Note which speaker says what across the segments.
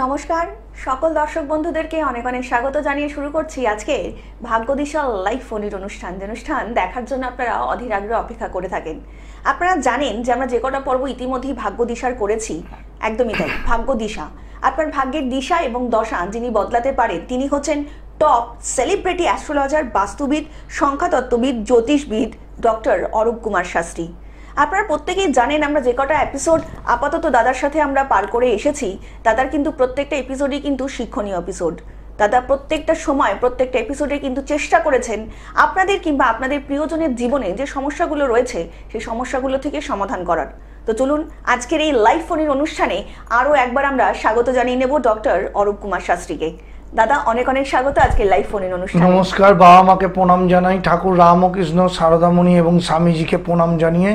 Speaker 1: নমস্কার সকল দর্শক বন্ধুদেরকে অনেক অনেক স্বাগত জানিয়ে শুরু করছি আজকে ভাগ্যদিশা লাইভ ফোনের অনুষ্ঠান দেখার জন্য আপনারা অধীর আগ্রহে অপেক্ষা করে থাকেন। আপনারা জানেন যে আমরা যে কটা পর্ব ইতিমধ্যেই ভাগ্যদিশার করেছি, একদমই তাই। ভাগ্যদিশা, আপনার ভাগ্যের দিশা এবং দশা যিনি বদলাতে পারেন তিনি হচ্ছেন টপ সেলিব্রিটি অ্যাস্ট্রোলজার, বাস্তুবিদ, সংখ্যাতত্ত্ববিদ, জ্যোতিষবিদ ডক্টর অরূপ কুমার শাস্ত্রী। আপনারা প্রত্যেকেই জানেন আমরা যে কটা এপিসোড আপাতত দাদার সাথে আমরা পার করে এসেছি, দাদার কিন্তু প্রত্যেকটা এপিসোডই কিন্তু শিক্ষণীয় এপিসোড। দাদা প্রত্যেকটা সময় প্রত্যেকটা এপিসোডে কিন্তু চেষ্টা করেছেন আপনাদের কিংবা আপনাদের প্রিয়জনের জীবনে যে সমস্যাগুলো রয়েছে সেই সমস্যাগুলো থেকে সমাধান করার। তো চলুন আজকের এই লাইভ ফোনের অনুষ্ঠানে আরও একবার আমরা স্বাগত জানিয়ে নেব ডক্টর অরূপ কুমার শাস্ত্রীকে। দাদা অনেক অনেক স্বাগত আজকে লাইভ ফোনের অনুষ্ঠানে।
Speaker 2: নমস্কার, বাবা মাকে প্রণাম জানাই, ঠাকুর রামকৃষ্ণ, শারদামণি এবং স্বামীজিকে প্রণাম জানিয়ে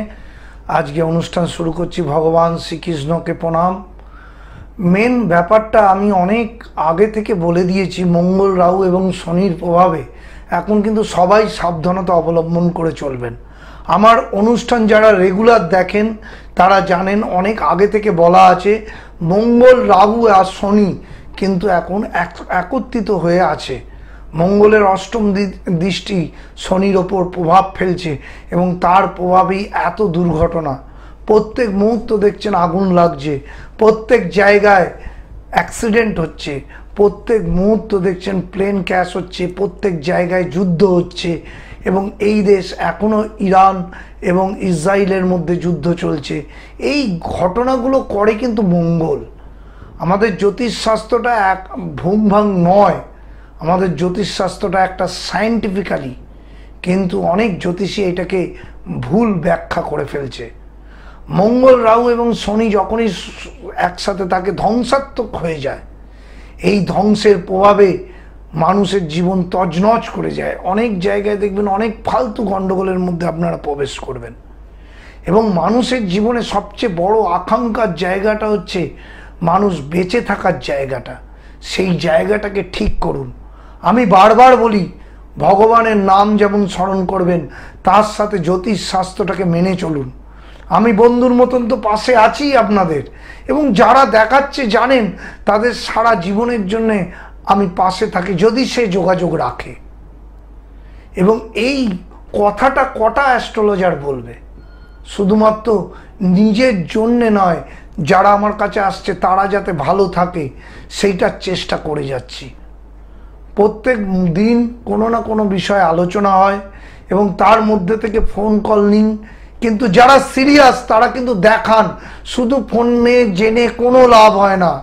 Speaker 2: আজকে অনুষ্ঠান শুরু করছি। ভগবান শ্রীকৃষ্ণকে প্রণাম। মেন ব্যাপারটা আমি অনেক আগে থেকে বলে দিয়েছি, মঙ্গল, রাহু এবং শনির প্রভাবে এখন কিন্তু সবাই সাবধানতা অবলম্বন করে চলবেন। আমার অনুষ্ঠান যারা রেগুলার দেখেন তারা জানেন অনেক আগে থেকে বলা আছে মঙ্গল, রাহু আর শনি কিন্তু এখন একত্রিত হয়ে আছে। মঙ্গলের অষ্টম দৃষ্টি শনির ওপর প্রভাব ফেলছে এবং তার প্রভাবেই এত দুর্ঘটনা। প্রত্যেক মুহূর্ত দেখছেন আগুন লাগছে, প্রত্যেক জায়গায় অ্যাক্সিডেন্ট হচ্ছে, প্রত্যেক মুহূর্ত দেখছেন প্লেন ক্র্যাশ হচ্ছে, প্রত্যেক জায়গায় যুদ্ধ হচ্ছে এবং এই দেশ এখনও ইরান এবং ইসরায়েলের মধ্যে যুদ্ধ চলছে। এই ঘটনাগুলো করে কিন্তু মঙ্গল। আমাদের জ্যোতিষশাস্ত্রটা এক ভুমভাং নয়, আমাদের জ্যোতিষশাস্ত্রটা একটা সায়েন্টিফিক্যালি, কিন্তু অনেক জ্যোতিষী এটাকে ভুল ব্যাখ্যা করে ফেলছে। মঙ্গল, রাহু এবং শনি যখনই একসাথে থাকে ধ্বংসাত্মক হয়ে যায়। এই ধ্বংসের প্রভাবে মানুষের জীবন তছনছ করে যায়। অনেক জায়গায় দেখবেন অনেক ফালতু গণ্ডগোলের মধ্যে আপনারা প্রবেশ করবেন এবং মানুষের জীবনে সবচেয়ে বড় আকাঙ্ক্ষার জায়গাটা হচ্ছে মানুষ বেঁচে থাকার জায়গাটা। সেই জায়গাটাকে ঠিক করুন। আমি বারবার বলি ভগবানের নাম যেমন স্মরণ করবেন তার সাথে জ্যোতিষ শাস্ত্রটাকে মেনে চলুন। আমি বন্ধুর মতন তো পাশে আছি আপনাদের, এবং যারা দেখাচ্ছে জানেন তাদের সারা জীবনের জন্যে আমি পাশে থাকি যদি সে যোগাযোগ রাখে। এবং এই কথাটা কটা অ্যাস্ট্রোলজার বলবে? শুধুমাত্র নিজের জন্যে নয়, যারা আমার কাছে আসছে তারা যাতে ভালো থাকে সেইটার চেষ্টা করে যাচ্ছি। প্রত্যেক দিন কোনো না কোনো বিষয়ে আলোচনা হয় এবং তার মধ্যে থেকে ফোন কল নিন, কিন্তু যারা সিরিয়াস তারা কিন্তু দেখান। শুধু ফোনে জেনে কোনো লাভ হয় না।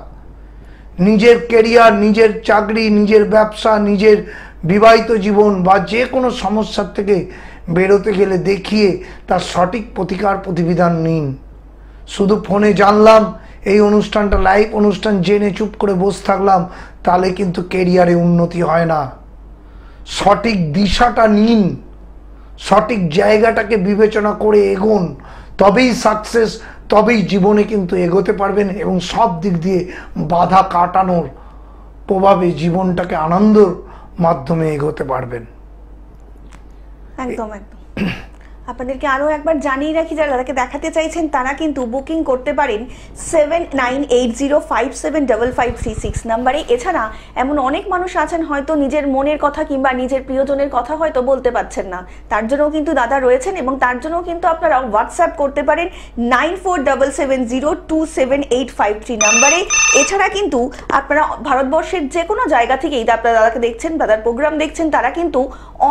Speaker 2: নিজের কেরিয়ার, নিজের চাকরি, নিজের ব্যবসা, নিজের বিবাহিত জীবন বা যে কোনো সমস্যার থেকে বেরোতে গেলে দেখিয়ে তার সঠিক প্রতিকার প্রতিবিধান নিন। শুধু ফোনে জানলাম এই অনুষ্ঠানটা লাইভ অনুষ্ঠান জেনে চুপ করে বসে থাকলাম, তাহলে কিন্তু কেরিয়ারে উন্নতি হয় না। সঠিক দিশাটা নিন, সঠিক জায়গাটাকে বিবেচনা করে এগোন, তবেই সাকসেস, তবেই জীবনে কিন্তু এগোতে পারবেন এবং সব দিক দিয়ে বাধা কাটানোর প্রভাবে জীবনটাকে আনন্দের মাধ্যমে এগোতে পারবেন।
Speaker 1: একদম একদম। আপনাদেরকে আরও একবার জানিয়ে রাখি, যারা দাদাকে দেখাতে চাইছেন তারা কিন্তু বুকিং করতে পারেন 7980575536 নাম্বারে। এছাড়া এমন অনেক মানুষ আছেন হয়তো নিজের মনের কথা কিংবা নিজের প্রিয়জনের কথা হয়তো বলতে পারছেন না, তার জন্যও কিন্তু দাদা রয়েছেন এবং তার জন্যও কিন্তু আপনারা হোয়াটসঅ্যাপ করতে পারেন 9477027853 নাম্বারে। এছাড়া কিন্তু আপনারা ভারতবর্ষের যে কোনো জায়গা থেকেই আপনারা দাদাকে দেখছেন, দাদার প্রোগ্রাম দেখছেন, তারা কিন্তু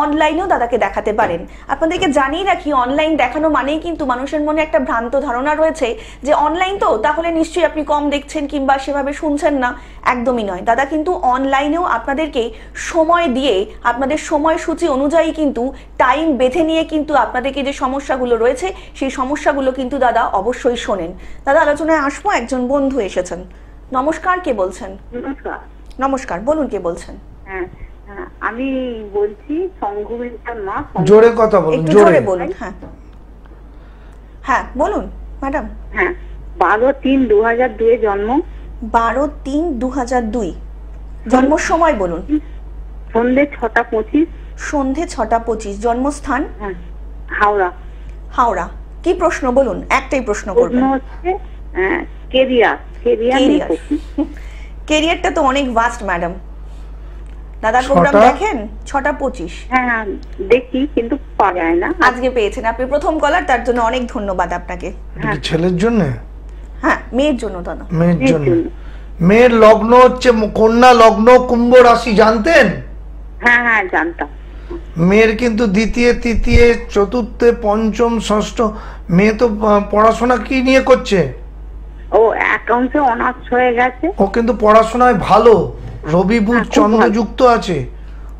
Speaker 1: অনলাইনেও দাদাকে দেখাতে পারেন। আপনাদেরকে জানিয়ে রাখি অনলাইন দেখানো মানেই কিন্তু মানুষের মনে একটা ভ্রান্ত ধারণা রয়েছে যে অনলাইন তো তাহলে নিশ্চয়ই আপনি কম দেখছেন কিংবা সেভাবে শুনছেন না। একদমই নয়, দাদা কিন্তু অনলাইনেও আপনাদেরকে সময় দিয়ে আপনাদের সময়সূচি অনুযায়ী কিন্তু টাইম বেঁধে নিয়ে কিন্তু আপনাদেরকে যে সমস্যাগুলো রয়েছে সেই সমস্যাগুলো কিন্তু দাদা অবশ্যই শোনেন। দাদা আলোচনায় আসবো, একজন বন্ধু এসেছেন। নমস্কার, কে বলছেন?
Speaker 3: নমস্কার।
Speaker 1: নমস্কার, বলুন কে বলছেন?
Speaker 3: আমি বলছি সংঘমিত্রার মা।
Speaker 2: জোরে কথা বলুন,
Speaker 1: জোরে বলুন। হ্যাঁ হ্যাঁ বলুন ম্যাডাম।
Speaker 3: হ্যাঁ, 12-3-2002 জন্ম।
Speaker 1: 12-3-2002 জন্ম সময় বলুন।
Speaker 3: সন্ধ্যে 6টা 25।
Speaker 1: সন্ধ্যে 6টা 25। জন্মস্থান?
Speaker 3: হাওড়া।
Speaker 1: হাওড়া। কি প্রশ্ন বলুন? একটাই প্রশ্ন করবেন।
Speaker 3: প্রশ্ন হচ্ছে কেরিয়ার।
Speaker 1: কেরিয়ারটা তো অনেক ভাস্ট ম্যাডাম। দাদার প্রোগ্রাম
Speaker 2: 6টা?
Speaker 1: দেখেন? 6:25
Speaker 3: হ্যাঁ দেখি, কিন্তু পাওয়া যায় না।
Speaker 1: আজকে পেয়েছেন, আপনি প্রথম কলার, তার জন্য অনেক ধন্যবাদ আপনাকে।
Speaker 2: এটা কি ছেলের জন্য?
Speaker 1: হ্যাঁ, মেয়ের জন্য দাদা।
Speaker 2: মেয়ের
Speaker 3: মেয়ের
Speaker 2: জন্য।
Speaker 3: জন্য।
Speaker 2: মেয়ের লগ্ন হচ্ছে কন্যা লগ্ন, কুম্ভ রাশি, জানতেন?
Speaker 3: হ্যাঁ হ্যাঁ জানতাম।
Speaker 2: মেয়ের কিন্তু দ্বিতীয় তৃতীয় চতুর্থে পঞ্চম ষষ্ঠ। মেয়ে তো পড়াশোনা কি নিয়ে করছে?
Speaker 3: ও অ্যাকাউন্টে অনার্স হয়ে গেছে।
Speaker 2: ও কিন্তু পড়াশোনায় ভালো, রবি বুধ
Speaker 3: হ্যাঁ, খুব
Speaker 2: চন্দ্র
Speaker 3: ভালো।
Speaker 2: যুক্ত আছে।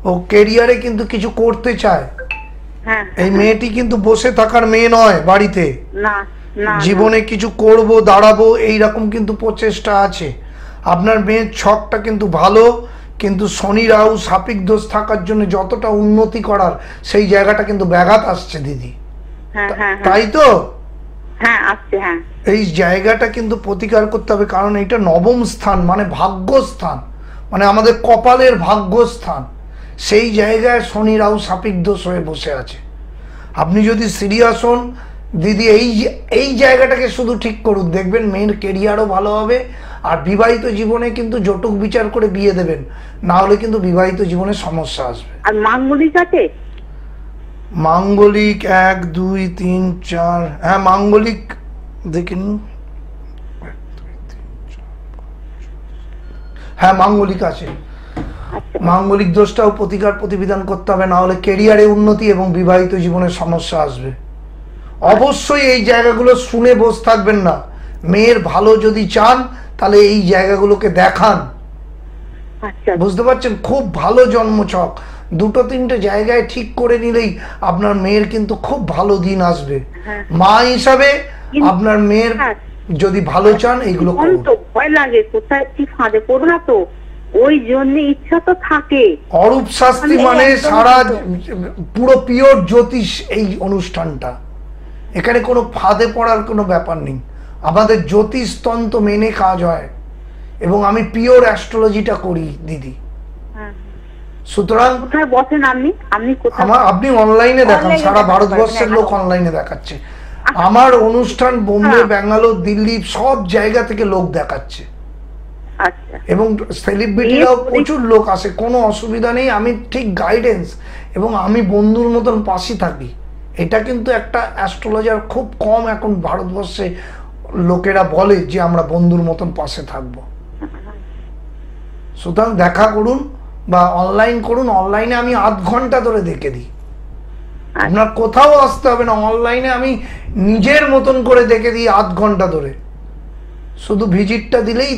Speaker 2: ও কেরিয়ারে কিন্তু কিছু করতে চায়।
Speaker 3: হ্যাঁ
Speaker 2: এই মেয়েটি কিন্তু বসে থাকার মেয়ে নয় বাড়িতে,
Speaker 3: না না
Speaker 2: জীবনে কিছু করব, দাঁড়াবো, এইরকম কিন্তু প্রচেষ্টা আছে। আপনার মেয়ের ছকটা কিন্তু ভালো, কিন্তু শনি রাহু সাপিক দোষ থাকার জন্য যতটা উন্নতি করার সেই জায়গাটা কিন্তু ব্যাঘাত আসছে দিদি,
Speaker 3: হ্যাঁ হ্যাঁ হ্যাঁ
Speaker 2: তাই তো?
Speaker 3: হ্যাঁ আসছে। হ্যাঁ
Speaker 2: এই জায়গাটা কিন্তু প্রতিকার করতে হবে, কারণ এটা নবম স্থান, মানে ভাগ্যস্থান, মানে আমাদের কপালের ভাগ্যস্থান। সেই জায়গায় শনি রাহু সাপিক দোষ হয়ে বসে আছে। আপনি যদি সিরিয়াস হন দিদি, এই জায়গাটাকে শুধু ঠিক করুন, দেখবেন মেয়ের কেরিয়ারও ভালো হবে। আর বিবাহিত জীবনে কিন্তু জটক বিচার করে বিয়ে দেবেন, না হলে কিন্তু বিবাহিত জীবনে সমস্যা আসবে।
Speaker 3: আর মাঙ্গলিক আছে?
Speaker 2: মাঙ্গলিক 1 2 3 4, হ্যাঁ মাঙ্গলিক দেখিন, হ্যাঁ মাঙ্গলিক আছে।
Speaker 3: আচ্ছা
Speaker 2: মাঙ্গলিক দোষটাও প্রতিকার প্রতিবিধান করতে হবে, না হলে কেরিয়ারে উন্নতি এবং বিবাহিত জীবনে সমস্যা আসবে। অবশ্যই এই জায়গাগুলো শুনে বসে থাকবেন না। মেয়ের ভালো যদি চান তাহলে এই জায়গাগুলোকে দেখান,
Speaker 3: আচ্ছা
Speaker 2: বুঝতে পারছেন? খুব ভালো জন্মছক, 2-3টে জায়গায় ঠিক করে নিলেই আপনার মেয়ের কিন্তু খুব ভালো দিন আসবে।
Speaker 3: হ্যাঁ।
Speaker 2: মা হিসাবে আপনার মেয়ের
Speaker 3: হ্যাঁ।
Speaker 2: যদি ভালো চান এইগুলো
Speaker 3: এখন
Speaker 2: করুন।
Speaker 3: তো ভয় লাগে, কোথায় কি ফাঁদে পড়ো না তো, ওই জন্য ইচ্ছা তো থাকে।
Speaker 2: অরূপ শাস্ত্রী মানে
Speaker 1: একদম
Speaker 2: সারা
Speaker 1: একদম।
Speaker 2: পুরো পিওর জ্যোতিষ এই অনুষ্ঠানটা, এখানে কোনো ফাঁদে পড়ার কোনো ব্যাপার নেই। আমাদের জ্যোতিষ তন্ত্র মেনে কাজ হয়, এবং আমি পিওর অ্যাস্ট্রোলজিটা করি দিদি।
Speaker 3: হ্যাঁ।
Speaker 2: সুতরাং
Speaker 3: কোথায় বসেন আপনি? আপনি কোথায়?
Speaker 2: আপনি অনলাইনে দেখান,
Speaker 1: Online-এ
Speaker 2: সারা
Speaker 1: দেখাতে
Speaker 2: ভারতবর্ষের
Speaker 1: পারবেন,
Speaker 2: লোক
Speaker 1: একদম।
Speaker 2: অনলাইনে দেখাচ্ছে। আমার অনুষ্ঠান বোম্বে,
Speaker 3: হ্যাঁ।
Speaker 2: ব্যাঙ্গালোর, দিল্লি সব জায়গা থেকে লোক দেখাচ্ছে,
Speaker 3: আচ্ছা
Speaker 2: এবং সেলিব্রিটিরাও
Speaker 3: এই-
Speaker 2: প্রচুর লোক আসে, কোনো অসুবিধা নেই। আমি ঠিক গাইডেন্স এবং আমি বন্ধুর মতন পাশে থাকি। এটা কিন্তু একটা অ্যাস্ট্রোলজার খুব কম এখন ভারতবর্ষে লোকেরা বলে যে আমরা বন্ধুর মতন পাশে থাকবো। সুতরাং দেখা করুন বা অনলাইন করুন। অনলাইনে আমি আধ ঘন্টা ধরে দেখে দিই, আপনার কোথাও আসতে হবে না। অনলাইনে আমি নিজের মতন করে দেখে দিই আধ ঘন্টা ধরে, শুধু ভিজিটটা দিলেই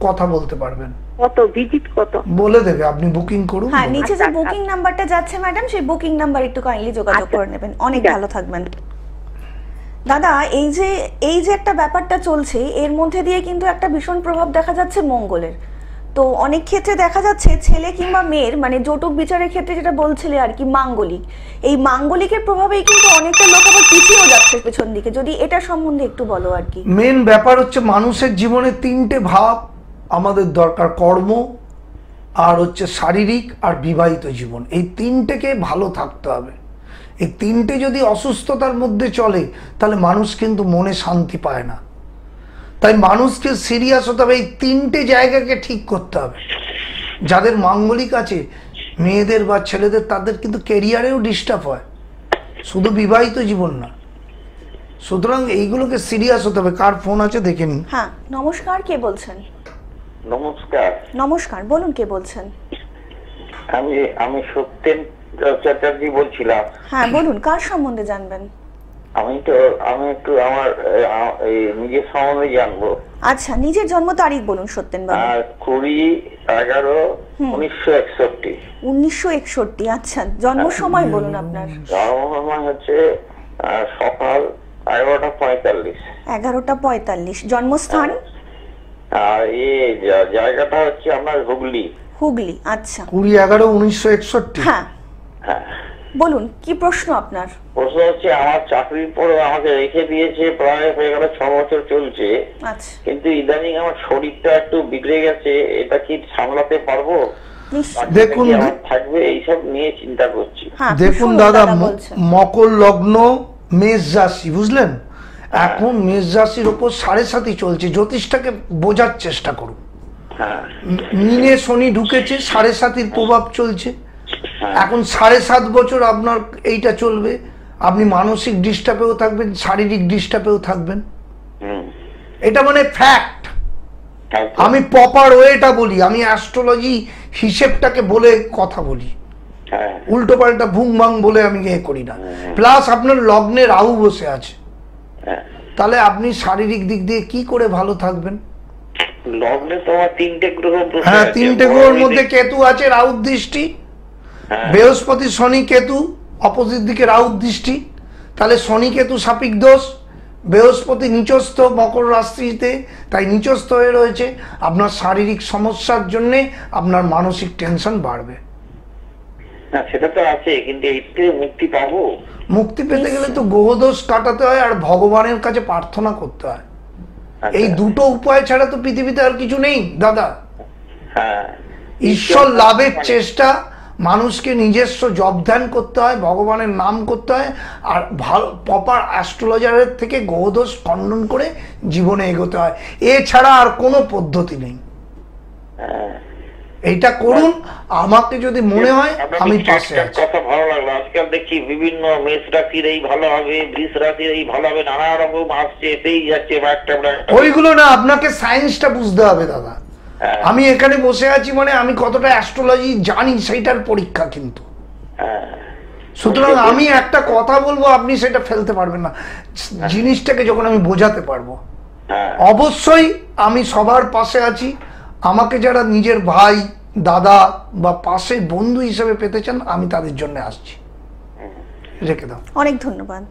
Speaker 2: কথা বলতে পারবেন,
Speaker 3: কত ভিজিট কত?
Speaker 2: বলে দেবে। আপনি বুকিং করুন।
Speaker 1: হ্যাঁ,
Speaker 2: বলে
Speaker 1: নিচে
Speaker 3: আচ্ছা,
Speaker 1: যে
Speaker 3: আচ্ছা।
Speaker 1: বুকিং নাম্বারটা যাচ্ছে ম্যাডাম, সেই বুকিং নাম্বার একটু কাইন্ডলি যোগাযোগ
Speaker 3: আচ্ছা,
Speaker 1: করে নেবেন। অনেক
Speaker 3: ঠিক আছে।
Speaker 1: ভালো থাকবেন দাদা। এই যে একটা ব্যাপারটা চলছে, এর মধ্যে দিয়ে কিন্তু একটা ভীষণ প্রভাব দেখা যাচ্ছে মঙ্গলের। তো অনেক ক্ষেত্রে দেখা যাচ্ছে ছেলে কিংবা মেয়ের, মানে জটক বিচারের ক্ষেত্রে যেটা বলছিলে আর কি, মাঙ্গলিক, এই মাঙ্গলিকের প্রভাবেই কিন্তু অনেকটা লোক আবার পিছিয়েও যাচ্ছে পেছন দিকে। যদি এটা সম্বন্ধে একটু বলো আর কি।
Speaker 2: মেন ব্যাপার হচ্ছে মানুষের জীবনে 3টে ভাব আমাদের দরকার, কর্ম, আর হচ্ছে শারীরিক, আর বিবাহিত জীবন। এই 3টেকে ভালো থাকতে হবে। এই 3টে যদি অসুস্থতার মধ্যে চলে তাহলে মানুষ কিন্তু মনে শান্তি পায় না। তাই মানুষকে সিরিয়াস হতে হবে, এই 3টে জায়গাকে ঠিক করতে হবে। যাদের মাঙ্গলিক আছে, মেয়েদের বা ছেলেদের, তাদের কিন্তু কেরিয়ারেও ডিস্টার্ব হয়, শুধু বিবাহিত জীবন না। সুতরাং এইগুলোকে সিরিয়াস হতে হবে। কার ফোন আছে দেখে নিন।
Speaker 1: হ্যাঁ, নমস্কার, কে বলছেন?
Speaker 4: নমস্কার,
Speaker 1: নমস্কার, বলুন কে বলছেন?
Speaker 4: আমি সত্যেন চ্যাটার্জি বলছিলাম।
Speaker 1: হ্যাঁ বলুন, কার সম্বন্ধে জানবেন?
Speaker 4: আমি একটু আমার এই নিজের সম্বন্ধে জানবো।
Speaker 1: আচ্ছা, নিজের জন্ম তারিখ বলুন সত্যেন বাবু।
Speaker 4: 20/11/1961।
Speaker 1: 1961। আচ্ছা, জন্ম সময় বলুন আপনার।
Speaker 4: জন্মসময় হচ্ছে সকাল 11:45।
Speaker 1: 11:45। জন্মস্থান?
Speaker 4: আর জায়গাটা হচ্ছে আমার হুগলি।
Speaker 1: হুগলি। আচ্ছা
Speaker 2: 20/11/1961।
Speaker 1: হ্যাঁ,
Speaker 4: হ্যাঁ,
Speaker 1: বলুন কি প্রশ্ন আপনার?
Speaker 4: প্রশ্ন হচ্ছে আমার চাকরির পরে আমাকে রেখে দিয়েছে, প্রায় হয়ে গেল 6 বছর চলছে,
Speaker 1: আচ্ছা,
Speaker 4: কিন্তু ইদানিং আমার শরীরটা একটু বিগড়ে গেছে। এটা কি সামলাতে পারবো?
Speaker 1: নিশ্চয়ই।
Speaker 2: দেখুন,
Speaker 4: বাচ্চাটা কি আমার থাকবে, এইসব নিয়ে চিন্তা করছি।
Speaker 1: হ্যাঁ,
Speaker 2: দেখুন
Speaker 1: শুনুন,
Speaker 2: দাদা,
Speaker 1: বলছেন।
Speaker 2: মকর লগ্ন, মেষ রাশি, বুঝলেন? এখন মেষ রাশির ওপর 7.5 চলছে। জ্যোতিষটাকে বোঝার চেষ্টা করুন।
Speaker 4: হ্যাঁ
Speaker 2: মিনে শনি ঢুকেছে, 7.5-এর প্রভাব চলছে।
Speaker 4: হ্যাঁ।
Speaker 2: এখন 7.5 বছর আপনার এইটা চলবে। আপনি মানসিক ডিস্টার্বেও থাকবেন, শারীরিক ডিস্টার্বেও থাকবেন।
Speaker 4: হুম।
Speaker 2: এটা মানে ফ্যাক্ট।
Speaker 4: একদম।
Speaker 2: আমি প্রপার ওয়েটা বলি, আমি অ্যাস্ট্রোলজি হিসেবটাকে বলে কথা বলি,
Speaker 4: হ্যাঁ
Speaker 2: উল্টো পাল্টা ভুং ভাং বলে আমি এ করি না। প্লাস আপনার লগ্নে রাহু বসে আছে,
Speaker 4: হ্যাঁ।
Speaker 2: তাহলে আপনি শারীরিক দিক দিয়ে কি করে ভালো থাকবেন?
Speaker 4: লগ্নে তোমার 3টে গ্রহ বসে
Speaker 2: হ্যাঁ,
Speaker 4: আছে।
Speaker 2: 3টে গ্রহের মধ্যে কেতু আছে, রাহুর দৃষ্টি,
Speaker 4: হ্যাঁ।
Speaker 2: বৃহস্পতি শনি কেতু অপোজিট দিকে রাহুর দৃষ্টি, তাহলে শনি কেতু সাপিক দোষ। বৃহস্পতি নিচস্থ মকর রাশিতে, তাই নিচস্থ হয়ে রয়েছে। আপনার শারীরিক সমস্যার জন্যে আপনার মানসিক টেনশন বাড়বে।
Speaker 4: না সেটা তো আছে, কিন্তু এর থেকে মুক্তি পাবো?
Speaker 2: মুক্তি পেতে গেলে তো গ্রহদোষ কাটাতে হয় আর ভগবানের কাছে প্রার্থনা করতে হয়।
Speaker 4: আচ্ছা।
Speaker 2: এই দুটো উপায় ছাড়া তো পৃথিবীতে আর কিছু নেই দাদা।
Speaker 4: হ্যাঁ।
Speaker 2: ঈশ্বর লাভের চেষ্টা, মানুষকে নিজস্ব জব ধ্যান করতে হয়, ভগবানের নাম করতে হয়, আর ভালো প্রপার অ্যাস্ট্রোলজারের থেকে গ্রহদোষ খণ্ডন করে জীবনে এগোতে হয়। এছাড়া আর কোনো পদ্ধতি নেই।
Speaker 4: হ্যাঁ।
Speaker 2: এইটা করুন, আমাকে যদি মনে হয়
Speaker 4: আপনার
Speaker 2: আমি
Speaker 4: কিছু
Speaker 2: পাশে
Speaker 4: একটা
Speaker 2: আছি।
Speaker 4: কথা ভালো লাগলো। আজকাল দেখছি বিভিন্ন মেষ রাশির এই ভালো হবে, বৃষ রাশির এই ভালো হবে, নানা রকম আসছে, এসেই যাচ্ছে একটা।
Speaker 2: ওইগুলো না, আপনাকে সায়েন্সটা বুঝতে হবে দাদা।
Speaker 4: হ্যাঁ।
Speaker 2: আমি এখানে বসে আছি মানে আমি কতটা অ্যাস্ট্রোলজি জানি সেইটার পরীক্ষা কিন্তু।
Speaker 4: হ্যাঁ।
Speaker 2: সুতরাং আমি একটা কথা বলবো, আপনি সেটা ফেলতে পারবেন না। জিনিসটাকে যখন আমি বোঝাতে পারবো,
Speaker 4: হ্যাঁ।
Speaker 2: অবশ্যই আমি সবার পাশে আছি। আমাকে যারা নিজের ভাই, দাদা বা পাশে বন্ধু হিসেবে পেতে চান, আমি তাদের জন্য আসছি। রেখে দাও।
Speaker 1: অনেক ধন্যবাদ।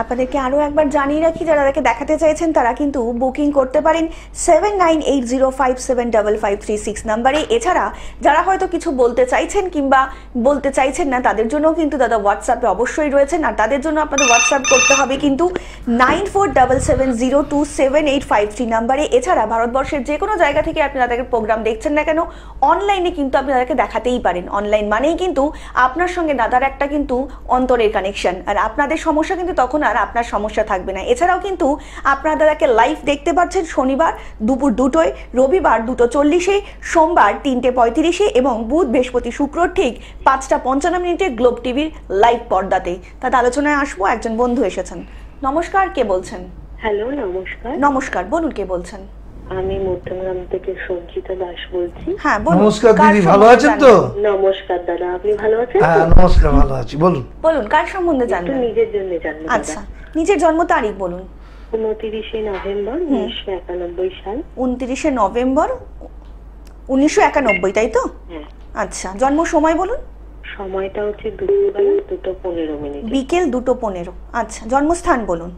Speaker 1: আপনাদেরকে আরও একবার জানিয়ে রাখি, যারা তাকে দেখাতে চাইছেন তারা কিন্তু বুকিং করতে পারেন 7980575536 নাম্বারে। এছাড়া যারা হয়তো কিছু বলতে চাইছেন কিংবা বলতে চাইছেন না, তাদের জন্যও কিন্তু দাদা হোয়াটসঅ্যাপে অবশ্যই রয়েছেন। আর তাদের জন্য আপনাদের হোয়াটসঅ্যাপ করতে হবে কিন্তু 9477027853 নাম্বারে। এছাড়া ভারতবর্ষের যে কোনো জায়গা থেকে আপনি তাদেরকে প্রোগ্রাম দেখছেন না কেন, অনলাইনে কিন্তু আপনি তাদেরকে দেখাতেই পারেন। অনলাইন মানেই কিন্তু আপনার সঙ্গে দাদার একটা কিন্তু অন্তরের কানেকশন, আর আপনাদের সমস্যা কিন্তু তখন আর আপনার সমস্যা থাকবে না। এছাড়াও কিন্তু আপনারা দাদাকে লাইভ দেখতে পাচ্ছেন শনিবার দুপুর 2টোয়, রবিবার 2:40-এ, সোমবার 3:35-এ এবং বুধ, বৃহস্পতি, শুক্র ঠিক 5:55 গ্লোব টিভির লাইভ পর্দাতে। তাতে আলোচনায় আসবো। একজন বন্ধু এসেছেন। নমস্কার, কে বলছেন?
Speaker 3: হ্যালো, নমস্কার।
Speaker 1: নমস্কার, বলুন কে বলছেন?
Speaker 3: আমি মধ্যমগ্রাম থেকে সঞ্চিতা দাস বলছি।
Speaker 1: হ্যাঁ বলুন।
Speaker 2: নমস্কার
Speaker 1: কার
Speaker 2: দিদি, ভালো
Speaker 1: সম্বন্ধে
Speaker 2: আছেন তো?
Speaker 1: জানবেন?
Speaker 3: নমস্কার দাদা, আপনি ভালো আছেন?
Speaker 2: হ্যাঁ নমস্কার, ভালো আছি। বলুন।
Speaker 1: বলুন কার সম্বন্ধে
Speaker 3: একটু
Speaker 1: জানবেন?
Speaker 3: নিজের জন্য জানবো
Speaker 1: আচ্ছা, নিজের জন্ম তারিখ বলুন।
Speaker 3: 29শে নভেম্বর 1991 সাল।
Speaker 1: 29শে নভেম্বর 1991, তাই তো?
Speaker 3: হ্যাঁ।
Speaker 1: আচ্ছা, জন্ম সময় বলুন।
Speaker 3: সময়টা হচ্ছে দুপুরবেলা 2:15।
Speaker 1: বিকেল 2:15। আচ্ছা, জন্মস্থান বলুন।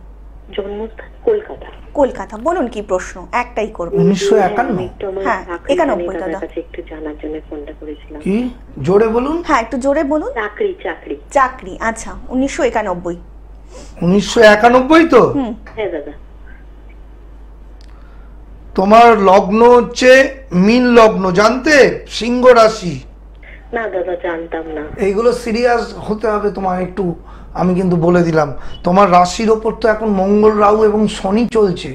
Speaker 3: জন্মস্থান কলকাতা।
Speaker 1: কলকাতা। বলুন কি প্রশ্ন, একটাই করব।
Speaker 2: 1951?
Speaker 3: একটু আমার
Speaker 1: হ্যাঁ,
Speaker 3: চাকরি
Speaker 1: 91
Speaker 3: নিয়ে
Speaker 1: দাদা।
Speaker 3: দাদার কাছে একটু জানার জন্য ফোনটা করেছিলাম।
Speaker 2: কি জোরে বলুন।
Speaker 1: হ্যাঁ, একটু জোরে বলুন।
Speaker 3: চাকরি।
Speaker 1: চাকরি। আচ্ছা, 1991।
Speaker 2: 1991 তো?
Speaker 3: হ্যাঁ দাদা।
Speaker 2: তোমার লগ্ন হচ্ছে মীন লগ্ন, জানতে? সিংহ রাশি।
Speaker 3: না দাদা, জানতাম না।
Speaker 2: এইগুলো সিরিয়াস হতে হবে তোমার একটু। আমি কিন্তু বলে দিলাম, তোমার রাশির ওপর তো এখন মঙ্গল, রাহু এবং শনি চলছে।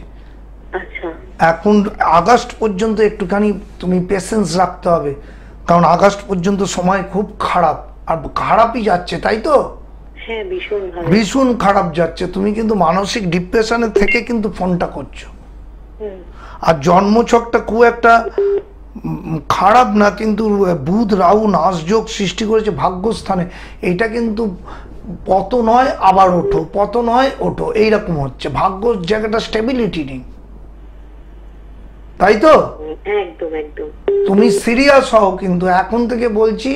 Speaker 3: আচ্ছা।
Speaker 2: এখন আগস্ট পর্যন্ত একটুখানি তুমি পেশেন্স রাখতে হবে, কারণ আগস্ট পর্যন্ত সময় খুব খারাপ, আর খারাপই যাচ্ছে, তাই তো?
Speaker 3: হ্যাঁ, ভীষণ ভালো।
Speaker 2: ভীষণ খারাপ যাচ্ছে। তুমি কিন্তু মানসিক ডিপ্রেশনের থেকে কিন্তু ফোনটা করছো।
Speaker 3: হুম।
Speaker 2: আর জন্মছকটা খুব একটা খারাপ না, কিন্তু বুধ রাহু নাশযোগ সৃষ্টি করেছে ভাগ্যস্থানে। এইটা কিন্তু পতন হয় আবার ওঠো, পতন হয় ওঠো, এইরকম হচ্ছে। ভাগ্যর জায়গাটা স্টেবিলিটি নেই, তাই তো?
Speaker 3: একদম একদম।
Speaker 2: তুমি সিরিয়াস হও কিন্তু এখন থেকে বলছি।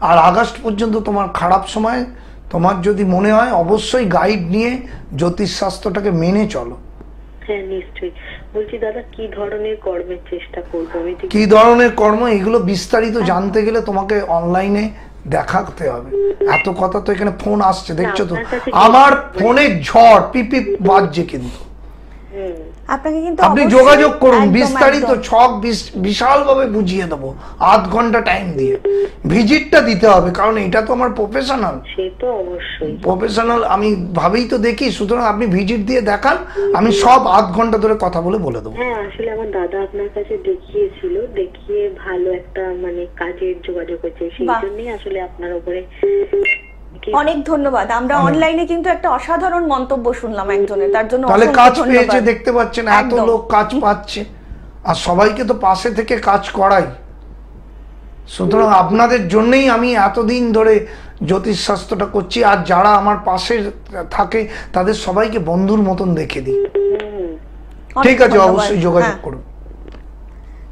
Speaker 2: আর আগস্ট পর্যন্ত তোমার খারাপ সময়। তোমার যদি মনে হয় অবশ্যই গাইড নিয়ে জ্যোতিষশাস্ত্রটাকে মেনে চলো।
Speaker 3: হ্যাঁ নিশ্চয়ই। বলছি দাদা, কি ধরনের কর্মের চেষ্টা করবো আমি?
Speaker 2: কি ধরনের কর্ম, এগুলো বিস্তারিত জানতে গেলে তোমাকে অনলাইনে দেখাতে হবে। এত কথা তো এখানে ফোন আসছে, দেখছো তো? আমার ফোনে ঝড় পিপি বাজছে কিন্তু।
Speaker 1: আপনাকে কিন্তু
Speaker 2: আপনি
Speaker 1: অবশ্যই
Speaker 2: যোগাযোগ করুন,
Speaker 1: একদম,
Speaker 2: বিস্তারিত
Speaker 1: একদম।
Speaker 2: ছক বিশালভাবে বুঝিয়ে দেবো, আধ ঘন্টা টাইম দিয়ে। ভিজিটটা দিতে হবে, কারণ এটা তো আমার প্রফেশনাল।
Speaker 3: সে তো অবশ্যই।
Speaker 2: প্রফেশনাল আমি ভাবেই তো দেখি, সুতরাং আপনি ভিজিট দিয়ে দেখান, আমি সব আধ ঘন্টা ধরে কথা বলে দেবো।
Speaker 3: হ্যাঁ, আসলে আমার দাদা আপনার কাছে দেখিয়েছিল, দেখিয়ে ভালো একটা মানে কাজের যোগাযোগ হয়েছে, সেই
Speaker 1: বাহ।
Speaker 3: জন্যই আসলে আপনার উপরে
Speaker 1: অনেক ধন্যবাদ। আমরা অনলাইনে কিন্তু একটা অসাধারণ মন্তব্য শুনলাম একজনের, তার জন্য
Speaker 2: তাহলে
Speaker 1: অসংখ্য
Speaker 2: কাজ
Speaker 1: ধন্যবাদ।
Speaker 2: পেয়েছে, দেখতে পাচ্ছেন এত
Speaker 1: একদম।
Speaker 2: লোক কাজ পাচ্ছে, আর সবাইকে তো পাশে থেকে কাজ করাই। সুতরাং আপনাদের জন্যই আমি এতদিন ধরে জ্যোতিষ শাস্ত্রটা করছি, আর যারা আমার পাশে থাকে তাদের সবাইকে বন্ধুর মতন দেখে দিই।
Speaker 1: অনেক
Speaker 2: ঠিক আছে,
Speaker 1: ধন্যবাদ।
Speaker 2: অবশ্যই যোগাযোগ
Speaker 1: হ্যাঁ।
Speaker 2: করুন।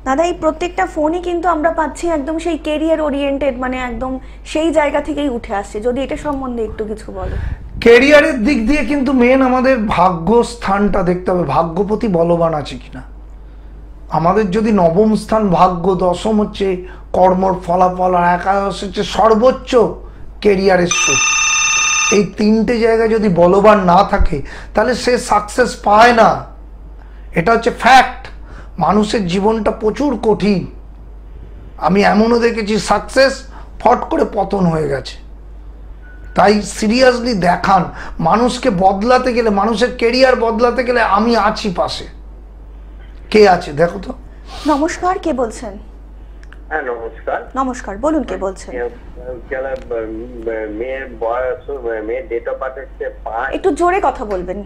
Speaker 1: দাদা, এই প্রত্যেকটা ফোনই কিন্তু আমরা পাচ্ছি একদম সেই কেরিয়ার ওরিয়েন্টেড, মানে একদম সেই জায়গা থেকেই উঠে আসছে। যদি এটা সম্বন্ধে একটু কিছু বলো।
Speaker 2: কেরিয়ারের দিক দিয়ে কিন্তু মেন আমাদের ভাগ্য স্থানটা দেখতে হবে, ভাগ্যপতি বলবান আছে কিনা। আমাদের যদি নবম স্থান ভাগ্য, দশম হচ্ছে কর্মর ফলাফল, আর একাদশ হচ্ছে সর্বোচ্চ কেরিয়ারের সুখ, এই তিনটে জায়গা যদি বলবান না থাকে তাহলে সে সাকসেস পায় না। এটা হচ্ছে ফ্যাক্ট। মানুষের জীবনটা প্রচুর কঠিন। আমি এমনও দেখেছি সাকসেস ফট করে পতন হয়ে গেছে। তাই সিরিয়াসলি দেখান, মানুষকে বদলাতে গেলে, মানুষের কেরিয়ার বদলাতে গেলে আমি আছি পাশে। কে আছে দেখো তো।
Speaker 1: নমস্কার, কে বলছেন?
Speaker 5: হ্যাঁ নমস্কার।
Speaker 1: নমস্কার, বলুন কে বলছেন।
Speaker 5: মেয়ের বয়স, মেয়ের ডেট অফ বার্থ হচ্ছে
Speaker 1: একটু জোরে কথা বলবেন।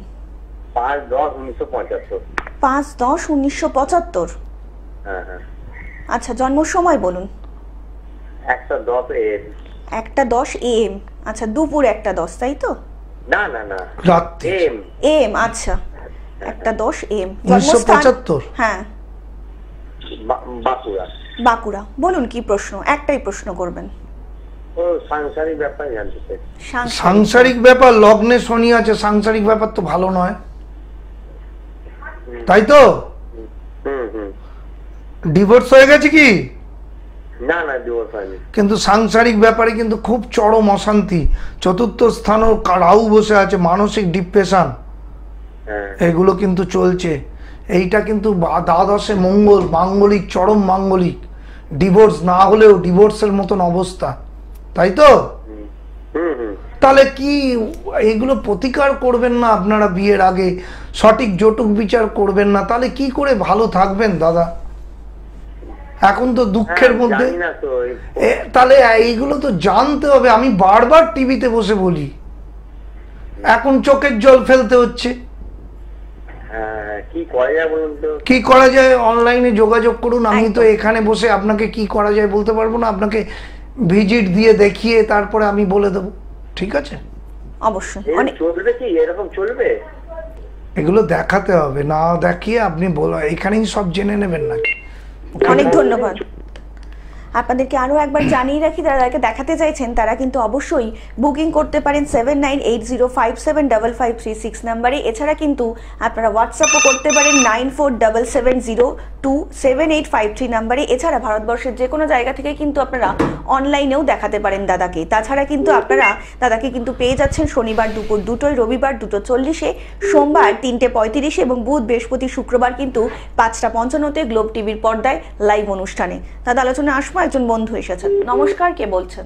Speaker 5: 5/10/1975।
Speaker 1: 5/10/1975।
Speaker 5: হ্যাঁ হ্যাঁ।
Speaker 1: আচ্ছা, জন্ম সময় বলুন।
Speaker 5: 1:10 AM।
Speaker 1: 1:10 AM। আচ্ছা, দুপুর 1:10, তাই তো?
Speaker 5: না না না,
Speaker 2: রাত্রি
Speaker 5: AM।
Speaker 1: AM, আচ্ছা 1:10 AM। জন্মস্থান?
Speaker 2: 1975।
Speaker 1: হ্যাঁ,
Speaker 5: বাঁকুড়া।
Speaker 1: বাঁকুড়া। বলুন কি প্রশ্ন, একটাই প্রশ্ন করবেন।
Speaker 5: ও সাংসারিক ব্যাপারে জানতে চাই।
Speaker 2: সাংসারিক ব্যাপার, লগ্নে শনি আছে, সাংসারিক ব্যাপার তো ভালো নয়, তাই তো?
Speaker 5: হুম।
Speaker 2: ডিভোর্স হয়ে গেছে কি?
Speaker 5: না না, ডিভোর্স হয়নি।
Speaker 2: কিন্তু সাংসারিক ব্যাপারে কিন্তু খুব চরম অশান্তি। চতুর্থ স্থানও রাহু বসে আছে, মানসিক ডিপ্রেশন,
Speaker 5: হ্যাঁ।
Speaker 2: এগুলো কিন্তু চলছে। এইটা কিন্তু দ্বাদশে মঙ্গল, মাঙ্গলিক, চরম মাঙ্গলিক। ডিভোর্স না হলেও ডিভোর্সের মতন অবস্থা, তাই তো?
Speaker 5: হুম।
Speaker 2: তাহলে কি এগুলো প্রতিকার করবেন না আপনারা বিয়ের আগে? সঠিক জটুক বিচার করবেন না, তাহলে কি করে ভালো থাকবেন দাদা? এখন তো দুঃখের মধ্যে।
Speaker 5: জানি না তো।
Speaker 2: তাহলে এইগুলো তো জানতে হবে। আমি বারবার টিভিতে বসে বলি, এখন চোখের জল ফেলতে হচ্ছে।
Speaker 5: হ্যাঁ, কি করা যায় বলুন তো?
Speaker 2: কি করা যায়, অনলাইনে যোগাযোগ করুন। আমি তো এখানে বসে আপনাকে কি করা যায় বলতে পারবো না, আপনাকে ভিজিট দিয়ে দেখিয়ে তারপরে আমি বলে দেবো, ঠিক আছে?
Speaker 1: অবশ্যই।
Speaker 5: এরকম চলবে কি? এরকম চলবে?
Speaker 2: এগুলো দেখাতে হবে, না দেখিয়ে আপনি বলো এখানেই সব জেনে নেবেন নাকি?
Speaker 1: অনেক ধন্যবাদ। আপনাদেরকে আরও একবার জানিয়ে রাখি, যারা দেখাতে চাইছেন তারা কিন্তু অবশ্যই বুকিং করতে পারেন 7980575536 নাম্বারে। এছাড়া কিন্তু আপনারা হোয়াটসঅ্যাপও করতে পারেন 9477027853 নাম্বারে। এছাড়া ভারতবর্ষের যে কোনো জায়গা থেকে কিন্তু আপনারা অনলাইনেও দেখাতে পারেন দাদাকে। তাছাড়া কিন্তু আপনারা দাদাকে কিন্তু পেয়ে যাচ্ছেন শনিবার দুপুর 2টোয়, রবিবার 2:40-এ, সোমবার 3:35 এবং বুধ, বৃহস্পতি, শুক্রবার কিন্তু 5:55-তে গ্লোব টিভির পর্দায় লাইভ অনুষ্ঠানে। দাদা, আলোচনা আসবো, একজন বন্ধু এসেছেন। নমস্কার, কে বলছেন?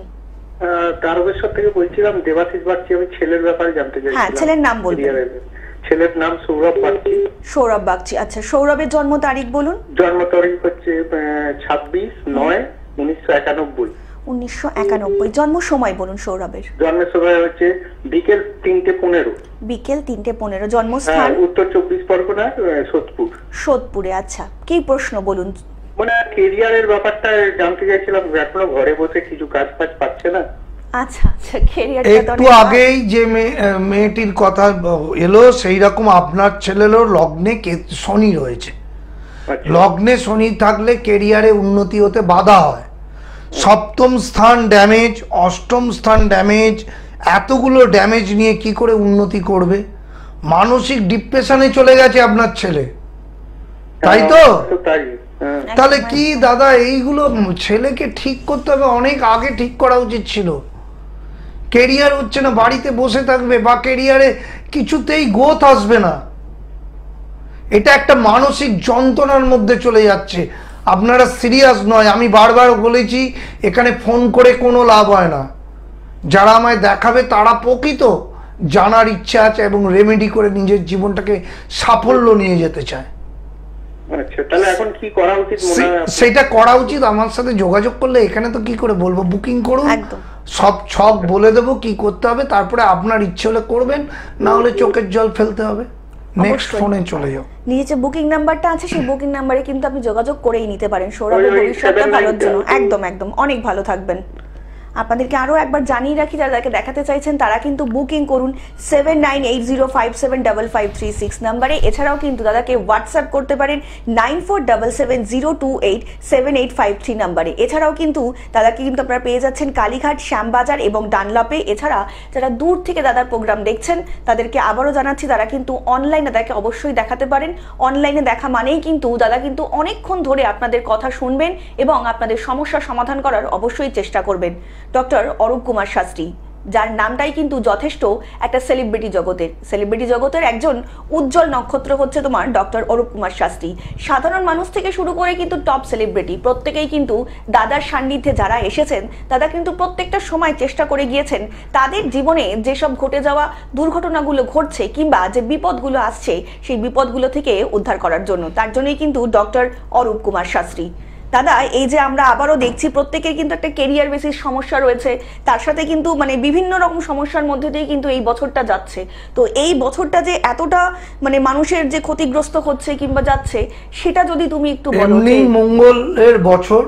Speaker 6: তারকেশ্বর থেকে বলছিলাম, দেবাশিস বাগচি। আমি ছেলের ব্যাপারে জানতে চাইছিলাম।
Speaker 1: হ্যাঁ, ছেলের নাম বলবেন।
Speaker 6: ছেলের নাম সৌরভ বাগচি।
Speaker 1: সৌরভ বাগচি। আচ্ছা, সৌরভের জন্ম তারিখ বলুন।
Speaker 6: জন্ম তারিখ হচ্ছে 26/9/1991।
Speaker 1: 1991। জন্ম সময় বলুন সৌরভের।
Speaker 6: জন্মের সময় হচ্ছে বিকেল 3:15।
Speaker 1: বিকেল 3:15। জন্মস্থান?
Speaker 6: উত্তর 24 পরগনা, সোদপুর।
Speaker 1: সোদপুরে। আচ্ছা, কি প্রশ্ন বলুন।
Speaker 6: মানে কেরিয়ারের ব্যাপারটা জানতে চাইছিলাম। এখনো ঘরে বসে কিছু কাজ ফাজ পাচ্ছে না।
Speaker 1: আচ্ছা আচ্ছা, ক্যারিয়ারটা
Speaker 2: একটু আগেই যে মেয়েটির কথা এলো, সেই রকম আপনার ছেলেরও লগ্নে শনি রয়েছে। লগ্নে শনি থাকলে কেরিয়ারে উন্নতি হতে বাধা হয়। সপ্তম স্থান ড্যামেজ, অষ্টম স্থান ড্যামেজ, এতগুলো ড্যামেজ নিয়ে কি করে উন্নতি করবে? মানসিক ডিপ্রেশনে চলে গেছে আপনার ছেলে, তাই তো? তাহলে কি দাদা, এইগুলো ছেলেকে ঠিক করতে হবে, অনেক আগে ঠিক করা উচিত ছিল। কেরিয়ার হচ্ছে না, বাড়িতে বসে থাকবে, বা কেরিয়ারে কিছুতেই গ্রোথ আসবে না। এটা একটা মানসিক যন্ত্রণার মধ্যে চলে যাচ্ছে। আপনারা সিরিয়াস নয়, আমি বারবার বলেছি এখানে ফোন করে কোনো লাভ হয় না। যারা আমায় দেখাবে তারা প্রকৃত জানার ইচ্ছা আছে এবং রেমেডি করে নিজের জীবনটাকে সাফল্য নিয়ে যেতে চায়।
Speaker 6: আচ্ছা, তাহলে এখন কি করা উচিত মনে হয়?
Speaker 2: সেটা করা উচিত। আমার সাথে যোগাযোগ করলে এখানে তো কি করে বলবো, বুকিং করুন,
Speaker 1: একদম
Speaker 2: সব ছক বলে দেবো কি করতে হবে, তারপরে আপনার ইচ্ছে হলে করবেন, না হলে চোখের জল ফেলতে হবে। নেক্সট ফোনে চলে যাও।
Speaker 1: নিজের যে বুকিং নাম্বারটা আছে সেই বুকিং নাম্বারে কিন্তু আপনি যোগাযোগ করেই নিতে পারেন সৌরভের ভবিষ্যৎটা ভালোর জন্য। একদম একদম, অনেক ভালো থাকবেন। আপনাদেরকে আরও একবার জানিয়ে রাখি, যাদেরকে দেখাতে চাইছেন তারা কিন্তু বুকিং করুন 7980575536 নাম্বারে। এছাড়াও কিন্তু দাদাকে হোয়াটসঅ্যাপ করতে পারেন 9477028785 নাম্বারে। এছাড়াও কিন্তু দাদাকে কিন্তু আপনারা পেয়ে যাচ্ছেন কালীঘাট, শ্যামবাজার এবং ডানলপে। এছাড়া যারা দূর থেকে দাদার প্রোগ্রাম দেখছেন তাদেরকে আবারও জানাচ্ছি, তারা কিন্তু অনলাইনে দাদাকে অবশ্যই দেখাতে পারেন। অনলাইনে দেখা মানেই কিন্তু দাদা কিন্তু অনেকক্ষণ ধরে আপনাদের কথা শুনবেন এবং আপনাদের সমস্যার সমাধান করার অবশ্যই চেষ্টা করবেন। ডক্টর অরূপ কুমার শাস্ত্রী, যার নামটাই কিন্তু যথেষ্ট একটা সেলিব্রিটি জগতের একজন উজ্জ্বল নক্ষত্র হচ্ছে তোমার ডক্টর অরূপ কুমার শাস্ত্রী। সাধারণ মানুষ থেকে শুরু করে কিন্তু টপ সেলিব্রিটি প্রত্যেকেই কিন্তু দাদার সান্নিধ্যে যারা এসেছেন, দাদা কিন্তু প্রত্যেকটা সময় চেষ্টা করে গিয়েছেন তাদের জীবনে যেসব ঘটে যাওয়া দুর্ঘটনাগুলো ঘটছে কিংবা যে বিপদগুলো আসছে সেই বিপদগুলো থেকে উদ্ধার করার জন্য। তার জন্যই কিন্তু ডক্টর অরূপ কুমার শাস্ত্রী। দাদা, এই যে আমরা আবারও দেখছি প্রত্যেকের কিন্তু একটা কেরিয়ার বেসিস সমস্যা রয়েছে, তার সাথে কিন্তু মানে বিভিন্ন রকম সমস্যার মধ্যে দিয়ে কিন্তু এই বছরটা যাচ্ছে। তো এই বছরটা যে এতটা মানে মানুষের যে ক্ষতিগ্রস্ত হচ্ছে কিংবা যাচ্ছে, সেটা যদি তুমি একটু বলো।
Speaker 2: এমনি মঙ্গলের বছর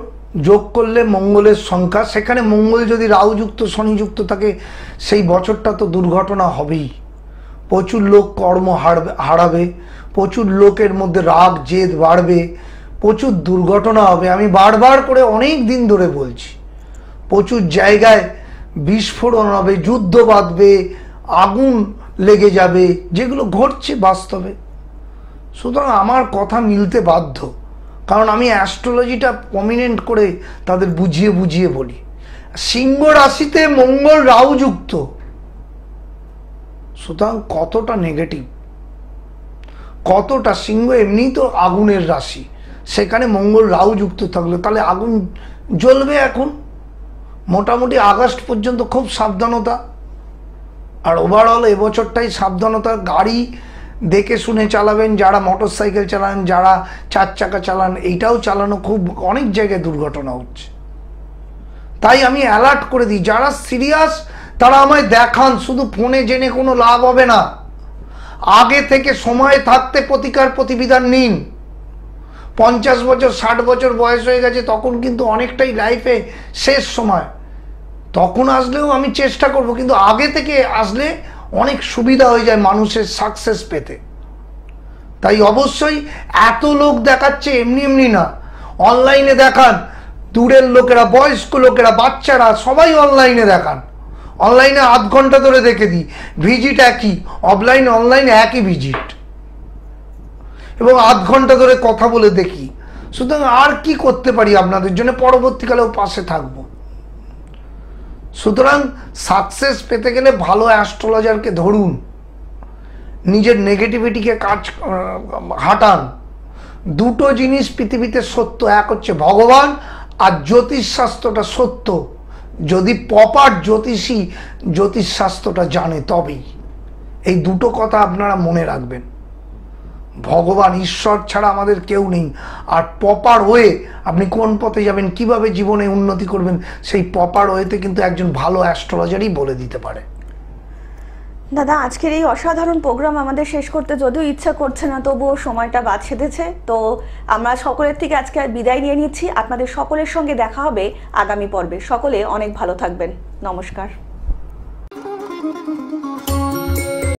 Speaker 2: যোগ করলে মঙ্গলের সংখ্যা, সেখানে মঙ্গল যদি রাহুযুক্ত শনিযুক্ত থাকে সেই বছরটা তো দুর্ঘটনা হবেই। প্রচুর লোক কর্ম হারাবে, প্রচুর লোকের মধ্যে রাগ জেদ বাড়বে, প্রচুর দুর্ঘটনা হবে। আমি বারবার করে অনেক দিন ধরে বলছি, প্রচুর জায়গায় বিস্ফোরণ হবে, যুদ্ধ বাঁধবে, আগুন লেগে যাবে, যেগুলো ঘটছে বাস্তবে। সুতরাং আমার কথা মিলতে বাধ্য, কারণ আমি অ্যাস্ট্রোলজিটা প্রমিনেন্ট করে তাদের বুঝিয়ে বুঝিয়ে বলি। সিংহ রাশিতে মঙ্গল রাহুযুক্ত, সুতরাং কতটা নেগেটিভ, কতটা। সিংহ এমনিই তো আগুনের রাশি, সেখানে মঙ্গল রাহুযুক্ত থাকলে তাহলে আগুন জ্বলবে। এখন মোটামুটি আগস্ট পর্যন্ত খুব সাবধানতা, আর ওভারঅল এবছরটাই সাবধানতা। গাড়ি দেখে শুনে চালাবেন, যারা মোটর সাইকেল চালান, যারা 4 চাকা চালান, এইটাও চালানো খুব, অনেক জায়গায় দুর্ঘটনা হচ্ছে। তাই আমি অ্যালার্ট করে দিই, যারা সিরিয়াস তারা আমায় দেখান, শুধু ফোনে জেনে কোনো লাভ হবে না। আগে থেকে সময় থাকতে প্রতিকার প্রতিবিধান নিন। 50 বছর 60 বছর বয়স হয়ে গেছে, তখন কিন্তু অনেকটাই লাইফে শেষ সময়, তখন আসলেও আমি চেষ্টা করব, কিন্তু আগে থেকে আসলে অনেক সুবিধা হয়ে যায় মানুষের সাকসেস পেতে। তাই অবশ্যই এত লোক দেখাচ্ছে এমনি এমনি না, অনলাইনে দেখান। দূরের লোকেরা, বয়স্ক লোকেরা, বাচ্চারা সবাই অনলাইনে দেখান। অনলাইনে আধ ঘন্টা ধরে দেখে দিই, ভিজিট একই, অফলাইন অনলাইন একই ভিজিট, এবং আধ ঘন্টা ধরে কথা বলে দেখি। সুতরাং আর কি করতে পারি আপনাদের জন্য, পরবর্তীকালেও পাশে থাকব। সুতরাং সাকসেস পেতে গেলে ভালো অ্যাস্ট্রোলজারকে ধরুন, নিজের নেগেটিভিটিকে হাঁটান। দুটো জিনিস পৃথিবীতে সত্য, এক হচ্ছে ভগবান, আর জ্যোতিষশাস্ত্রটা সত্য। যদি প্রপার জ্যোতিষী জ্যোতিষশাস্ত্রটা জানে তবেই। এই দুটো কথা আপনারা মনে রাখবেন। ভগবান ঈশ্বর ছাড়া আমাদের কেউ নেই। আর প্রপার ওয়ে, আপনি কোন পথে যাবেন, কিভাবে জীবনে উন্নতি করবেন, সেই প্রপার ওয়েতে কিন্তু একজন ভালো অ্যাস্ট্রোলজারই বলে দিতে পারে।
Speaker 1: দাদা, আজকের এই অসাধারণ প্রোগ্রাম আমাদের শেষ করতে যদিও ইচ্ছা করছে না, তবুও সময়টা বাদ সেধেছে। তো আমরা সকলের থেকে আজকে বিদায় নিয়ে নিচ্ছি। আপনাদের সকলের সঙ্গে দেখা হবে আগামী পর্বে। সকলে অনেক ভালো থাকবেন। নমস্কার।